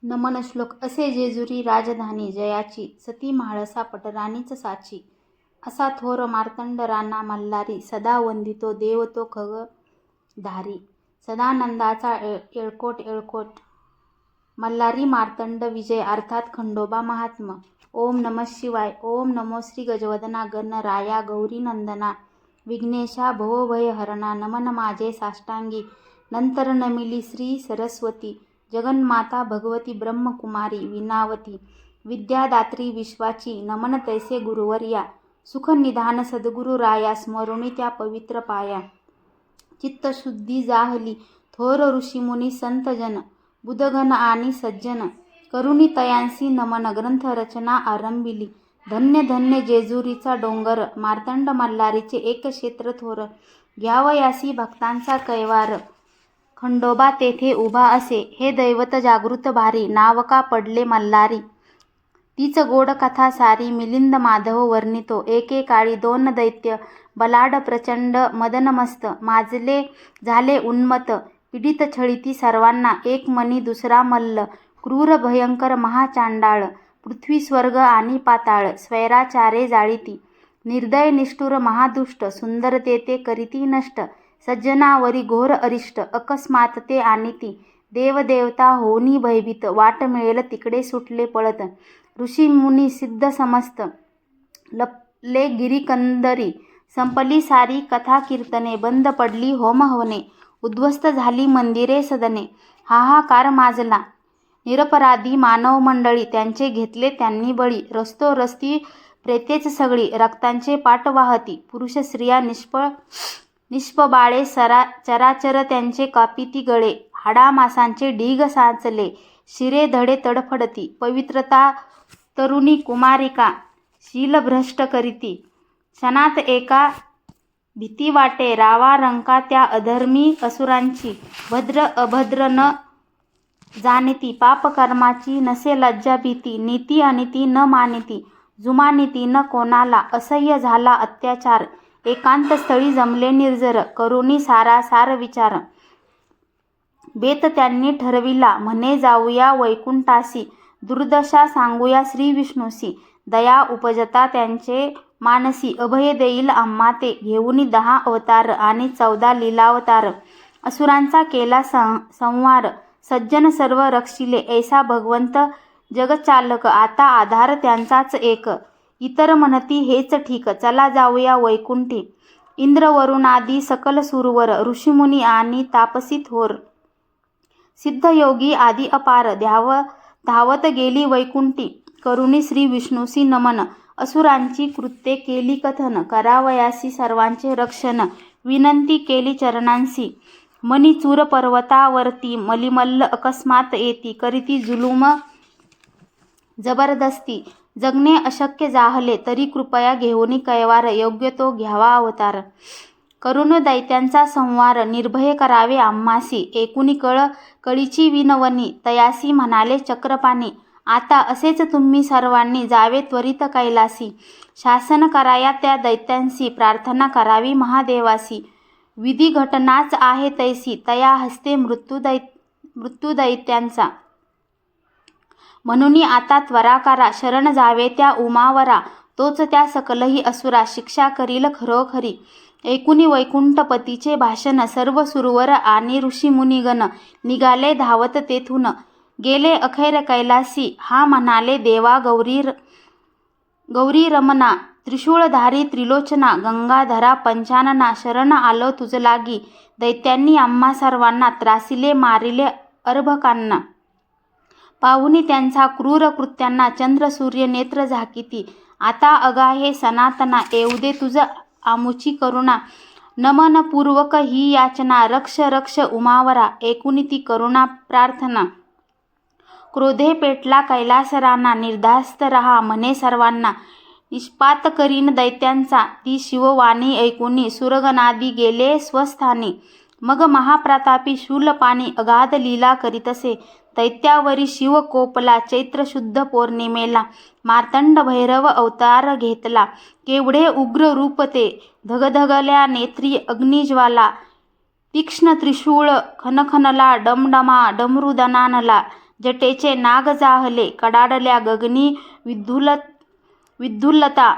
नमन श्लोक. असे जेजुरी राजधानी जयाची, सती म्हाळसा पटराणीच साची. असा थोर मार्तंड राणा मल्हारी, सदा वंदितो देव तो खगधारी. सदानंदाचा येळकोट येळकोट मल्हारी मार्तंड विजय, अर्थात खंडोबा महात्म. ओम नमः शिवाय. ओम नमो श्री गजवदना गणराया गौरी नंदना, विघ्नेशा भवभयहरणा. नमन माझे साष्टांगी, नंतर नमिली श्री सरस्वती. जगन्माता भगवती ब्रह्मकुमारी विनावती, विद्यादात्री विश्वाची. नमन तैसे गुरुवर्या, सुखनिधान सद्गुरु राया. स्मरुनी त्या पवित्र पाया, चित्तशुद्धी जाहली. थोर ऋषीमुनी संतजन, बुधगण आणि सज्जन. करुणी तयांसी नमन, ग्रंथ रचना आरंभिली. धन्य धन्य जेजुरीचा डोंगर, मार्तंड मल्हारीचे एक क्षेत्र थोर. घ्यावयासी भक्तांचा कैवार, खंडोबा तेथे उभा असे. हे दैवत जागृत भारी, नाव का पडले मल्हारी. तीच गोड कथा सारी, मिलिंद माधव वर्णितो. एकेकाळी दोन दैत्य, बलाढ्य प्रचंड मदनमस्त. माजले झाले उन्मत्त, पीडित छळीती सर्वांना. एक मनी दुसरा मल्ल, क्रूर भयंकर महाचांडाळ. पृथ्वी स्वर्ग आणि पाताळ, स्वैराचारे जाळीती. निर्दय निष्ठुर महादुष्ट, सुंदरते ते करीती नष्ट. सज्जनावरी घोर अरिष्ट, अकस्मात ते आणीती. देवदेवता होनी भयभीत, वाट मिळेल तिकडे सुटले पळत. ऋषीमुनी सिद्ध समस्त, लपले गिरीकंदरी. संपली सारी कथा कीर्तने, बंद पडली होम हवने. उद्ध्वस्त झाली मंदिरे सदने, हाहाकार माजला. निरपराधी मानव मंडळी, त्यांचे घेतले त्यांनी बळी. रस्तोरस्ती प्रेतेच सगळी, रक्तांचे पाट वाहती. पुरुष स्त्रिया निष्पबाळे, चराचर त्यांचे कापिती गळे. हाडामासांचे ढीग साचले, शिरे धडे तडफडती. पवित्रता तरुणी कुमारिका, शीलभ्रष्ट करीती. क्षणात एका भीती वाटे, रावा रंका त्या अधर्मी असुरांची. भद्र अभद्र न जाणीती, पापकर्माची नसे लज्जा भीती. नीती अनिती न मानिती, जुमानिती न कोणाला. असह्य झाला अत्याचार, एकांत स्थळी जमले निर्जर. करुणी सारासार विचार, बेत त्यांनी ठरविला. म्हणे जाऊया वैकुंठासी, दुर्दशा सांगूया श्री विष्णूसी. दया उपजता त्यांचे मानसी, अभय देईल आम्हा ते. घेऊनी 10 अवतार आणि 14 लीलावतार. असुरांचा केला संहार, सज्जन सर्व रक्षिले. ऐसा भगवंत जगचालक, आता आधार त्यांचाच एक. इतर म्हणती हेच ठीक, चला जाऊया वैकुंठी. इंद्र वरुणादी सकल सुरवर, ऋषीमुनी आणि तापसी थोर. सिद्धयोगी आदी अपार, धावत गेली वैकुंठी. करुणी श्री विष्णूसी नमन, असुरांची कृत्ये केली कथन. करावयासी सर्वांचे रक्षण, विनंती केली चरणांसी. मणिचूर पर्वतावरती, मलिमल्ल अकस्मात येती. करीती जुलूम जबरदस्ती, जगणे अशक्य जाहले. तरी कृपया घेऊनी कैवार, योग्य तो घ्यावा अवतार. करून दैत्यांचा संहार, निर्भय करावे आम्हासी. एकूणी कळीची विनवणी, तयासी म्हणाले चक्रपाणी. आता असेच तुम्ही सर्वांनी, जावे त्वरित कैलासी. शासन कराया त्या दैत्यांसी, प्रार्थना करावी महादेवासी. विधी घटनाच आहे तैसी, तया हस्ते मृत्यू दैत्यांचा. म्हणून आता त्वरा करा, शरण जावे त्या उमावरा. तोच त्या सकलही असुरा, शिक्षा करील खरोखरी. ऐकुनी वैकुंठपतीचे भाषण, सर्व सुरवर आणि ऋषीमुनिगण. निघाले धावत तेथून, गेले अखेर कैलासी. हा म्हणाले देवा गौरी रमणा, त्रिशूळधारी त्रिलोचना. गंगाधरा पंचानना, शरण आलो तुझ लागी. दैत्यांनी आम्हा सर्वांना, त्रासिले मारिले अर्भकांना. पाहुनी त्यांचा क्रूर कृत्यांना, चंद्र सूर्य नेत्र झाकिती. आता अगाहे सनातना, येऊ दे तुझ आमुची करुणा. नमन पूर्वक ही याचना, रक्ष रक्ष उमावरा. ऐकुनी ती करुणा प्रार्थना. क्रोधे पेटला कैलासराना, निर्धास्त रहा म्हणे सर्वांना. निष्पात करीन दैत्यांचा, ती शिववाणी ऐकुनी. सुरगणादी गेले स्वस्थानी, मग महाप्रतापी शूलपाणी. अगाध लीला करीतसे, दैत्यावरी शिव कोपला. चैत्र शुद्ध पौर्णिमेला, मार्तंड भैरव अवतार घेतला. केवढे उग्र रूप ते, धगधगल्या नेत्री अग्निज्वाला. तीक्ष्ण त्रिशूळ खनखनला, डमडमा डमरुदनानला. जटेचे नाग जाहले, कडाडल्या गगनी विद्युल्लता,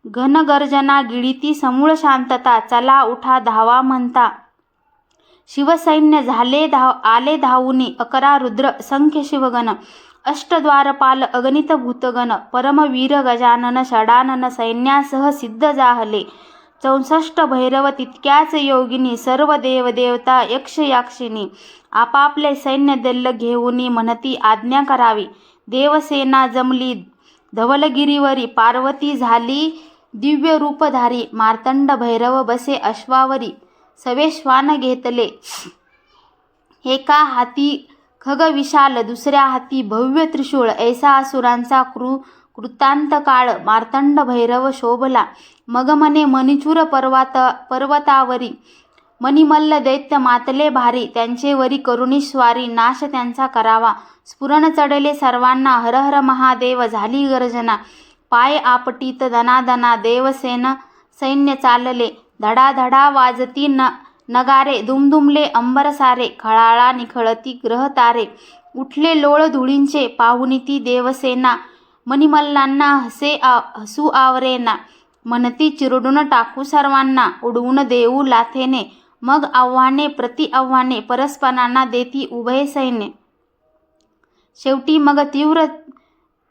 घनगर्जना गिळिती समूळ शांतता. चला उठा धावा म्हणता शिवसैन्य झाले आले धावूनी. 11 रुद्र संख्य शिवगण, अष्टद्वारपाल अगणित भूतगण, परमवीर गजानन षडानन सैन्यासह सिद्ध जाहले. 64 भैरव तितक्याच योगिनी, सर्व देवदेवता यक्ष याक्षिणी. आपापले सैन्य दल घेऊनी, म्हणती आज्ञा करावी. देवसेना जमली धवलगिरीवरी, पार्वती झाली दिव्य रूपधारी. मार्तंड भैरव बसे अश्वावरी, सवे श्वान घेतले. एका हाती खग विशाल, दुसऱ्या हाती भव्य त्रिशूळ. ऐसा असुरांचा कृतांत काळ, मार्तंड भैरव शोभला. मग म्हणे मणिचूर पर्वतावरी, मणिमल्ल दैत्य मातले भारी. त्यांचे वरी करुणी स्वारी, नाश त्यांचा करावा. स्फुरण चढले सर्वांना, हर हर महादेव झाली गर्जना. पाय आपटीत दनादना, देवसेन सैन्य चालले. धडाधडा वाजती नगारे, दुमदुमले अंबर सारे. खळाळा निखळती ग्रह तारे, उठले लोळ धुळींचे पाहुनी ती देवसेना. मणिमल्लांना हसू आवरेना, म्हणती चिरडून टाकू सर्वांना. उडवून देऊ लाथेने, मग आव्हाने प्रति आव्हाने. परस्परांना देती उभय सैन्य. शेवटी मग तीव्र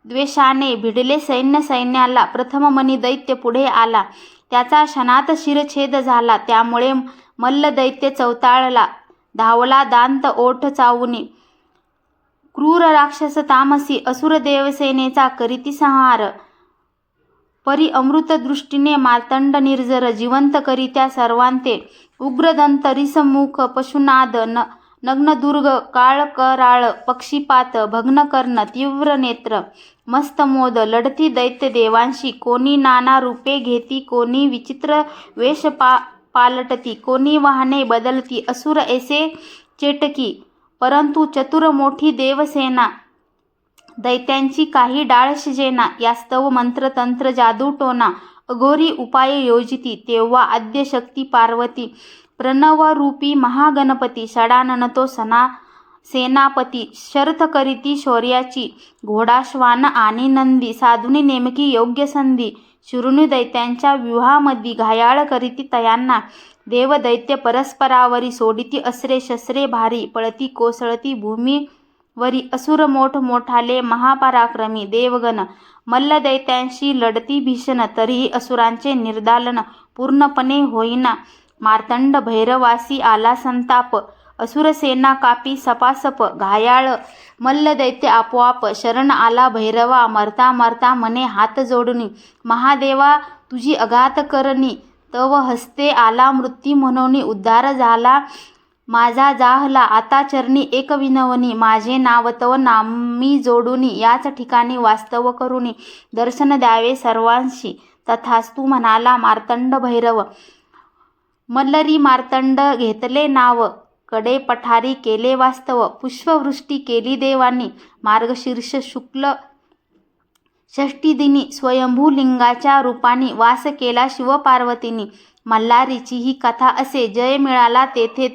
द्वेषाने भिडले सैन्य सैन्याला. प्रथम मणी दैत्य पुढे आला, त्याचा क्षणात शिरछेद झाला. त्यामुळे मल्ल दैत्य चवताळला, धावला दांत ओठ चावूनी. क्रूर राक्षस तामसी, असुर देवसेनेचा करीती संहार. परी अमृत दृष्टीने मार्तंड निर्जर, जिवंत करीत्या सर्वांते. उग्रदंत रिसमुख पशुनाद, नग्नदुर्ग काळकराळ पक्षीपात. भग्नकर्ण तीव्र नेत्र, मस्त मोद, लढती दैत्य देवांशी. कोणी नाना रूपे घेती, कोणी विचित्र वेश पालटती, कोणी वाहने बदलती. असुर ऐसे चेटकी, परंतु चतुर मोठी देवसेना. दैत्यांची काही डाळ शिजेना, यास्तव मंत्र तंत्र जादू टोना. अघोरी उपाय योजिती, तेव्हा आद्य शक्ती पार्वती. प्रणवरूपी महागणपती, षडानन तो सेनापती. शर्थ करीती शौर्याची, घोडाश्वान आणि नंदी. साधुनी नेमकी योग्य संधी, शिरुनी दैत्यांच्या व्यूहामधी. घायाळ करीती तयांना, देवदैत्य परस्परावरी. सोडिती अस्त्रे शस्त्रे भारी, पळती कोसळती भूमीवरी. असुर मोठमोठाले महापराक्रमी, देवगण मल्लदैत्यांशी लढती भीषण. तरीही असुरांचे निर्दालन पूर्णपणे होईना. मार्तंड भैरवासी आला संताप, असुरसेना कापी सपासप. घायाळ मल्लदैत्य आपोआप शरण आला भैरवा. मरता मरता म्हणे हात जोडूनी, महादेवा तुझी अघात करणी. तव हस्ते आला मृत्यू म्हणून, उद्धार झाला माझा जाहला आता चरणी. एक विनवणी, माझे नाव तव नामी जोडूनी. याच ठिकाणी वास्तव करुनी, दर्शन द्यावे सर्वांशी. तथास्तु म्हणाला मार्तंड भैरव. मल्लरी मार्तंड घेतले नाव, कडे पठारी केले वास्तव. पुष्पवृष्टी केली देवांनी, मार्गशीर्ष शुक्ल षष्टी दिनी. स्वयंभू लिंगाच्या रूपाने वास केला शिवपार्वतींनी. मल्हारीची ही कथा असे, जय मिळाला तेथे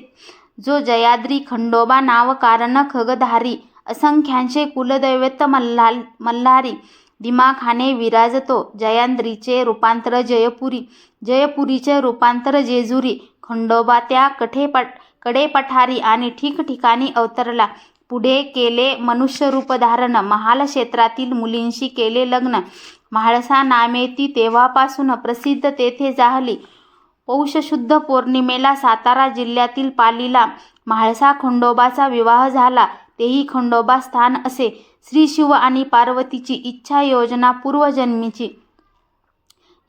जो जयाद्री. खंडोबा नाव कारण खगधारी, असंख्यांचे कुलदैवत मल्हारी. दिमाखाने विराजतो, जयाद्रीचे रूपांतर जयपुरी, जयपुरीचे रूपांतर जेजुरी. खंडोबा त्या कडे पठारी आणि ठिकठिकाणी अवतरला. पुढे केले मनुष्य रूप धारण, महाल क्षेत्रातील मुलींशी केले लग्न. म्हाळसा नामेती तेव्हापासून प्रसिद्ध तेथे जाहली. पौष शुद्ध पौर्णिमेला सातारा जिल्ह्यातील पालीला म्हाळसा खंडोबाचा विवाह झाला. तेही खंडोबा स्थान असे. श्री शिव आणि पार्वतीची इच्छा योजना पूर्वजन्मीची,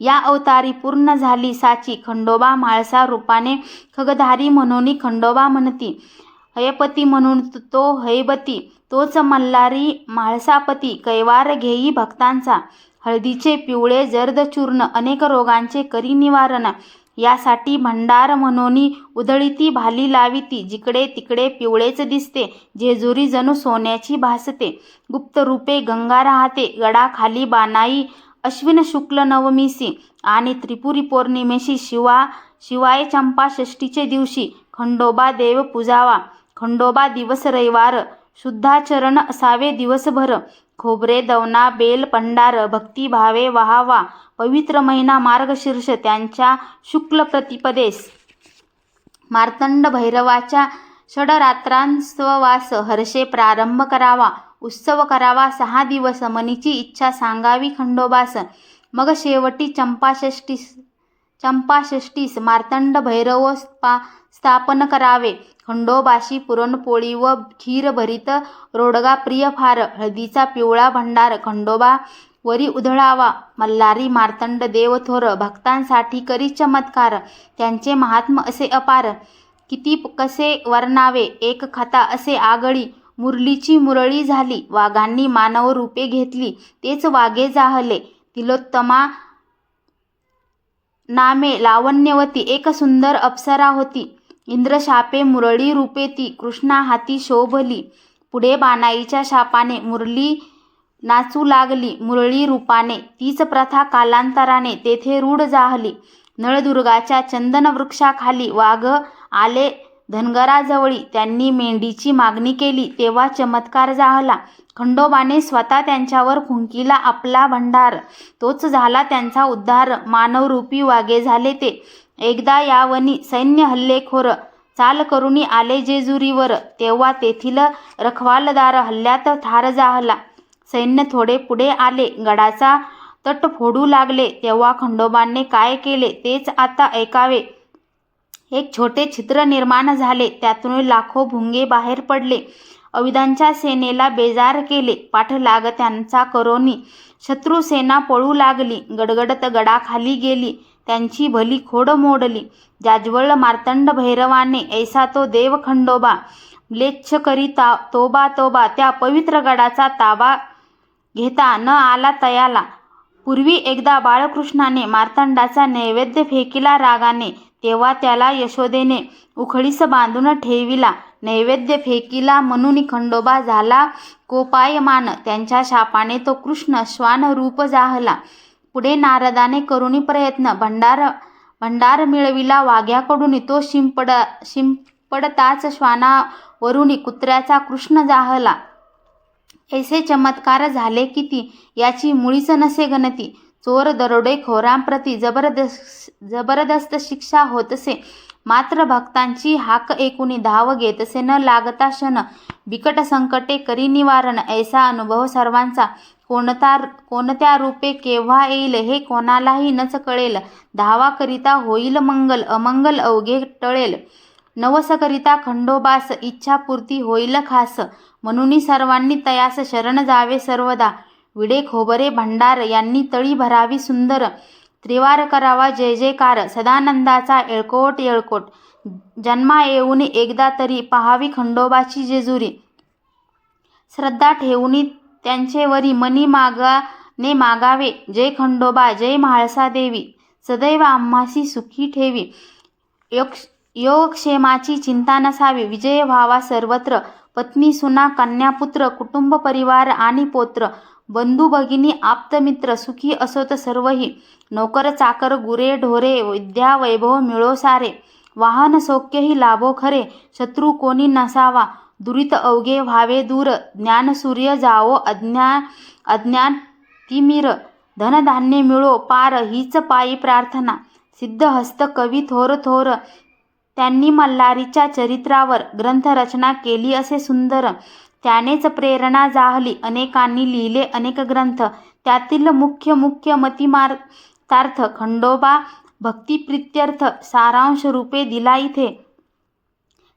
या अवतारी पूर्ण झाली साची. खंडोबा म्हाळसा रूपाने खगधारी म्हणून खंडोबा म्हणती. हयपती म्हणून तो हैबती, तोच मल्हारी म्हाळसापती. कैवार घेई भक्तांचा, हळदीचे पिवळे जर्द चूर्ण. अनेक रोगांचे करी निवारण, यासाठी भंडार म्हणून उधळीती भाली लाविती. जिकडे तिकडे पिवळेच दिसते, जेजुरी जणू सोन्याची भासते. गुप्त रूपे गंगा राहते, गडाखाली बानाई. अश्विन शुक्ल नवमीसी आणि त्रिपुरी पौर्णिमेशी शिवाय चंपा षष्टीचे दिवशी खंडोबा देव पूजावा. खंडोबा दिवस रविवार, शुद्धाचरण असावे दिवसभर. खोबरे दवना बेल पंडार भक्तिभावे वहावा. पवित्र महिना मार्गशीर्ष त्यांच्या शुक्ल प्रतिपदेस. मार्तंड भैरवाच्या षडरात्रांस्तवास हर्षे प्रारंभ करावा. उत्सव करावा 6 दिवस. मनीची इच्छा सांगावी खंडोबास. मग शेवटी चंपाषष्टीस मार्तंड भैरव स्थापन करावे. खंडोबाशी पुरणपोळी व खीर भरीत रोडगा प्रिय फार. हळदीचा पिवळा भंडार खंडोबा वरी उधळावा. मल्हारी मार्तंड देव थोर भक्तांसाठी करी चमत्कार. त्यांचे महात्म असे अपार किती कसे वर्णावे. एक कथा असे आगळी. मुरलीची मुरळी झाली. वाघांनी मानव रूपे घेतली. तेच वाघे जाहले. तिलोत्तमा नामे लावण्यवती एक सुंदर अप्सरा होती. इंद्रशापे मुरळी रूपे ती कृष्णा हाती शोभली. पुढे बाणाईच्या शापाने मुरली नाचू लागली मुरळी रूपाने. तीच प्रथा कालांतराने तेथे रूढ जाहली. नळदुर्गाच्या चंदन वृक्षाखाली वाघ आले धनगराजवळी. त्यांनी मेंढीची मागणी केली तेव्हा चमत्कार जाहला. खंडोबाने स्वतः त्यांच्यावर फुंकिला आपला भंडार. तोच झाला त्यांचा उद्धार. मानवरूपी वाघे झाले ते. एकदा यावनी सैन्य हल्लेखोर चाल करुणी आले जेजुरीवर. तेव्हा तेथील रखवालदार हल्ल्यात ठार जाहला. सैन्य थोडे पुढे आले. गडाचा तट फोडू लागले. तेव्हा खंडोबाने काय केले तेच आता ऐकावे. एक छोटे छिद्र निर्माण झाले. त्यातून लाखो भुंगे बाहेर पडले. अविदांच्या सेनेला बेजार केले. पाठलाग त्यांचा करोनी शत्रुसेना पळू लागली. गडगडत गडाखाली गेली. त्यांची भली खोड मोडली. जाज्वल्य मार्तंड भैरवाने ऐसा तो देव खंडोबा. म्लेच्छ करी तोबा तोबा. त्या पवित्र गडाचा ताबा घेता न आला तयाला. पूर्वी एकदा बाळकृष्णाने मार्तंडाचा नैवेद्य फेकिला रागाने. तेव्हा त्याला यशोदेने उखळीस बांधून ठेविला. नैवेद्य फेकिला म्हणून खंडोबा झाला कोपायमान. त्यांच्या शापाने तो कृष्ण श्वान रूप जाहला. पुढे नारदाने करुणी प्रयत्न भंडार मिळविला वाघ्याकडून. तो शिंपडताच श्वानावरून कुत्र्याचा कृष्ण जाहला. ऐसे चमत्कार झाले किती याची मुळीच नसे गणती. चोर दरोडेखोरांप्रती जबरदस्त शिक्षा होतसे. मात्र भक्तांची हाक ऐकून धाव घेतसे न लागता क्षण. बिकट संकटे करी निवारण. ऐसा अनुभव सर्वांचा. कोणत्या रूपे केव्हा येईल हे कोणालाही नच कळेल. धावा करिता होईल मंगल अमंगल अवघे टळेल. नवस करिता खंडोबास इच्छापूर्ती होईल खास. म्हणून सर्वांनी तयास शरण जावे सर्वदा. विडे खोबरे भंडार यांनी तळी भरावी सुंदर. त्रिवार करावा जय जयकार सदानंदाचा येळकोट येळकोट. जन्मा येऊन एकदा तरी पहावी खंडोबाची जेजुरी. श्रद्धा ठेवून त्यांचेवरी मनी मागावे. जय खंडोबा जय म्हाळसा देवी. सदैव आम्हासी सुखी ठेवी. योगक्षेमाची चिंता नसावी. विजय व्हावा सर्वत्र. पत्नी सुना कन्यापुत्र कुटुंब परिवार आणि पोत्र. बंधू भगिनी आप्तमित्र सुखी असोत सर्वही. नोकर चाकर गुरे ढोरे विद्या वैभव मिळो सारे. वाहन सौख्यही लाभो खरे. शत्रू कोणी नसावा. दुरित अवघे व्हावे दूर. ज्ञानसूर्य जावो अज्ञान तिमिर. धनधान्य मिळो पार हीच पायी प्रार्थना. सिद्धहस्त कवी थोर थोर. त्यांनी मल्हारीच्या चरित्रावर ग्रंथरचना केली असे सुंदर. त्यानेच प्रेरणा जाहली. अनेकांनी लिहिले अनेक ग्रंथ. त्यातील मुख्य मतिमार्तार्थ खंडोबा भक्तिप्रित्यर्थ सारांश रूपे दिला इथे.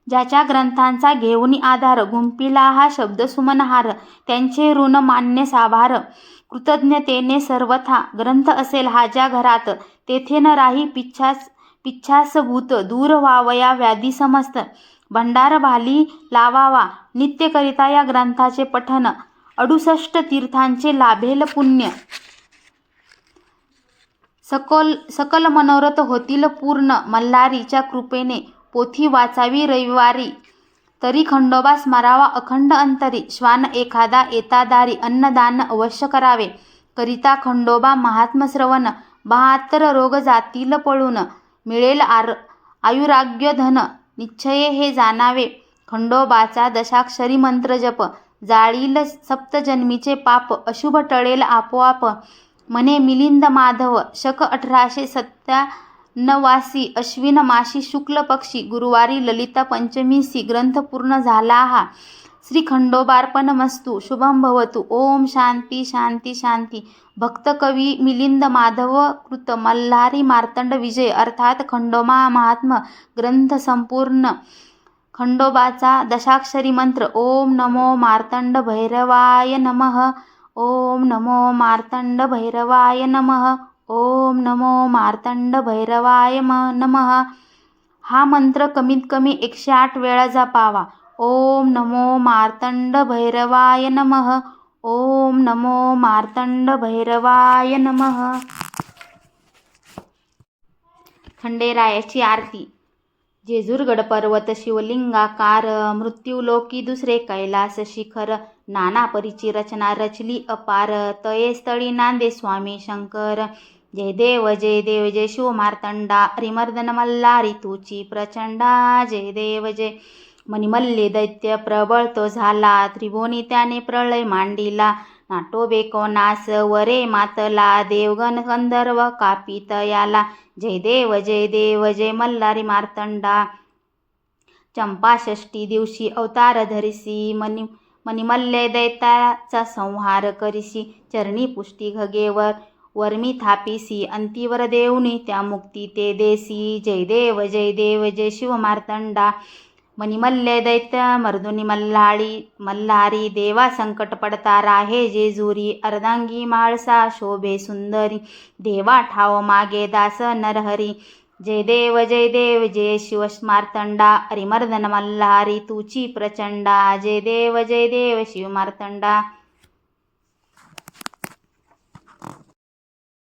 ज्याच्या ग्रंथांचा घेऊन आधार गुंपिला हा शब्दसुमनहार. त्यांचे ऋण मान्य साभार. कृतज्ञतेने सर्वथा ग्रंथ असेल हा ज्या घरात. तेथे न राही पिच्छास भूत. दूर व्हावया व्याधी समस्त. भंडार भाली लावावा नित्य करिता या ग्रंथाचे पठन. 68 तीर्थांचे लाभेल पुण्य. सकल मनोरथ होतील पूर्ण. मल्हारीच्या कृपेने पोथी वाचावी रविवारी. तरी खंडोबा स्मरावा अखंड अंतरी. श्वान एखादा येता दारी. अन्नदान अवश्य करावे. करिता खंडोबा महात्म श्रवण. 72 रोग जातील पळून. मिळेल आयुराग्य धन. निश्चय हे जाणावे. खंडोबाचा दशाक्षरी मंत्र जप जाळील सप्तजन्मीचे पाप अशुभ टळेल आपोआप म्हणे मिलिंद माधव शक 1897 अश्विन मासी शुक्ल पक्षी गुरुवारी ललिता पंचमीसी ग्रंथ पूर्ण झाला हा. श्री खंडोबार्पणमस्तु. शुभम भवतु. ओम शांती शांती शांती. भक्त कवी मिलिंद माधव कृत मल्हारी मार्तंड विजय अर्थात खंडोबा महात्म ग्रंथ संपूर्ण. खंडोबाचा दशाक्षरी मंत्र ओम नमो मार्तंड भैरवाय नमः. ओम नमो मार्तंड भैरवाय नमः. ओम नमो मार्तंड भैरवाय नमः. हा मंत्र कमीत कमी 108 वेळा जपावा. ओम नमो मार्तंड भैरवाय नमः. ओम नमो मार्तंड भैरवाय नमः. खंडेरायाची आरती. जेजूरगड पर्वत शिवलिंगाकार मृत्युलोकी दुसरे कैलास शिखर नाना परीची रचना रचली अपार तये स्थळी नांदे स्वामी शंकर. जय देव जय शिव मार्तंडा रिमर्दन मल्हारी तुची प्रचंडा. जय देव जय. मणिमल्ले दैत्य प्रबळ तो झाला त्रिभुवनी त्याने प्रलय मांडिला. नाटोबे कोणास वरे मातला देवगण गंधर्व कापित याला. जय देव जय मल्हारी मार्तंडा. चंपाषष्ठी दिवशी अवतार धरिसी मणिमल्ले दैत्याचा संहार करिसी. चरणी पुष्टी घगेवर वर्मी थापिसी अंतीवर देऊनी त्या मुक्ती ते देसी. जय देव जय शिव मार्तंडा. मणिमल्ले दैत्य मर्दुनी मल्हारी देवा संकट पडता राहे जेजुरी. अर्धांगी माळसा शोभे सुंदरी देवा ठाव मागे दास नरहरी. जय देव जय शिव मार्तंडा रिमर्दन मल्हारी तुची प्रचंडा. जय देव शिव मार्तंडा.